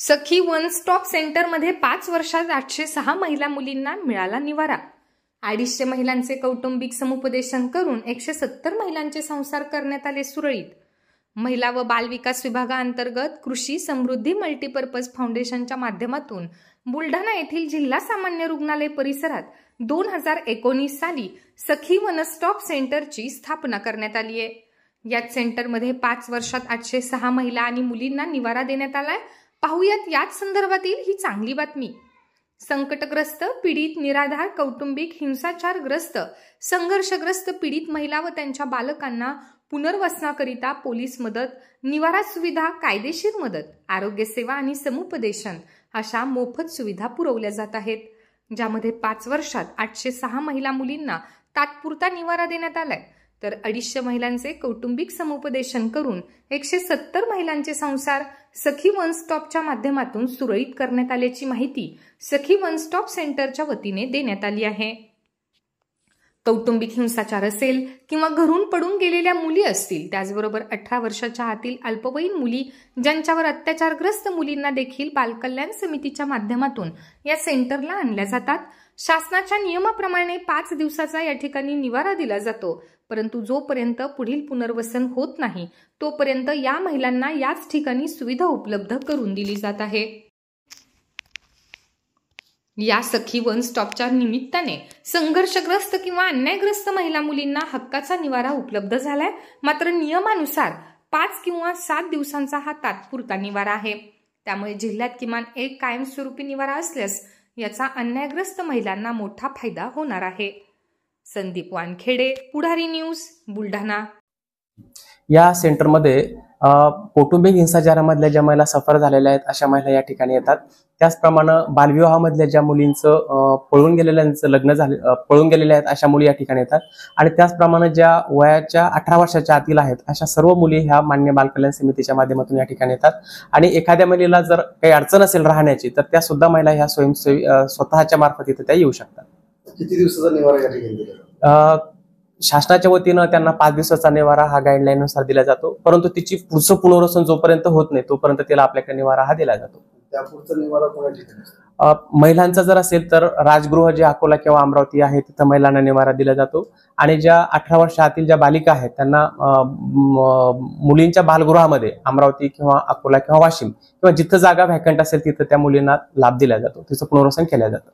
सखी one stop सेंटरमध्ये 5 वर्षात 806 महिला मुलींना मिळाला निवारा। 250 महिलांचे कौटुंबिक समुपदेशन करून 170 महिलांचे संसार करण्यात आले सुरळीत। महिला व बाल विकास विभागाअंतर्गत कृषी समृद्धी मल्टीपर्पज फाउंडेशनच्या माध्यमातून बुलढाणा येथील जिल्हा सामान्य रुग्णालय परिसरात 2019 साली सखी वन स्टॉप सेंटरची स्थापना करण्यात आली आहे। याच सेंटरमध्ये 5 वर्षात 806 महिला आणि मुलींना निवारा देण्यात आलाय। पाहुयात याच संदर्भातील ही चांगली बातमी। संकटग्रस्त, पीडित, निराधार, कौटुंबिक हिंसाचारग्रस्त, संघर्षग्रस्त पीडित महिला व त्यांच्या बालकांना पुनर्वसनाकरिता पोलीस मदत, निवारा सुविधा, कायदेशीर मदत, आरोग्य सेवा आणि समुपदेशन अशा मोफत सुविधा पुरवल्या जात आहेत। ज्यामध्ये 5 वर्षात 806 महिला मुलींना तात्पुरता निवारा देण्यात आलाय, तर 250 महिलांचे कौटुंबिक समुपदेशन करून 170 महिलांचे संसार सखी वन स्टॉपच्या माध्यमातून सुरळीत करण्यात आल्याची माहिती सखी वन स्टॉप सेंटरच्या वतीने देण्यात आली आहे। कौटुंबिक हिंसाचार असेल किंवा घरून पडून गेलेल्या मुली असतील, त्याचबरोबर 18 वर्षाच्या आतील अल्पवयीन मुली ज्यांच्यावर अत्याचारग्रस्त मुलींना देखील बालकल्याण समितीच्या माध्यमातून या सेंटरला आणल्या जातात। शासनाच्या नियमाप्रमाणे 5 दिवसाचा या ठिकाणी निवारा दिला जातो, परंतु जोपर्यंत पुढील पुनर्वसन होत नाही तोपर्यंत या महिलांना याच ठिकाणी सुविधा उपलब्ध करून दिली जात आहे। या सखी वन स्टॉपच्या निमित्ताने संघर्षग्रस्त किंवा अन्यायग्रस्त महिला मुलींना हक्काचा निवारा उपलब्ध झालाय। मात्र नियमानुसार 5 किंवा 7 दिवसांचा हा तात्पुरता निवारा आहे। त्यामुळे जिल्ह्यात किमान एक कायमस्वरूपी निवारा असल्यास याचा अन्यायग्रस्त महिलांना मोठा फायदा होणार आहे। संदीप वानखेडे, पुढारी न्यूज, बुलढाणा। या सेंटरमध्ये कौटुंबिक हिंसाचारामधल्या ज्या महिला सफर झालेल्या आहेत अशा महिला या ठिकाणी येतात। त्याचप्रमाणे बालविवाहामधल्या ज्या मुलींचं पळून गेलेल्यांचं लग्न झाले पळून गेलेल्या आहेत अशा मुली या ठिकाणी येतात। आणि त्याचप्रमाणे ज्या वयाच्या 18 वर्षाच्या आतील आहेत अशा सर्व मुली ह्या मान्य बालकल्याण समितीच्या माध्यमातून या ठिकाणी येतात। आणि एखाद्या मुलीला जर काही अडचण असेल राहण्याची तर त्या सुद्धा महिला ह्या स्वयंसेवी स्वतःच्या मार्फत इथे त्या येऊ शकतात। किती दिवसाचा निवारा या ठिकाणी दिला? शासनाच्या वतीनं त्यांना 5 दिवसाचा निवारा हा गाईडलाईन नुसार दिला जातो, परंतु तिची पुढचं पुनर्वसन जोपर्यंत होत नाही तोपर्यंत तिला आपल्याकडे निवारा हा दिला जातो। त्यापुढचा निवारा कोणा ठिकाणी? महिलांचा जर असेल तर राजगृह जे अकोला किंवा अमरावती आहे तिथं महिलांना निवारा दिला जातो। आणि ज्या 18 वर्षातील ज्या बालिका आहेत त्यांना मुलींच्या बालगृहामध्ये अमरावती किंवा अकोला किंवा वाशिम किंवा जिथं जागा व्हॅकंट असेल तिथं त्या मुलींना लाभ दिला जातो, तिचं पुनर्वसन केलं जातं।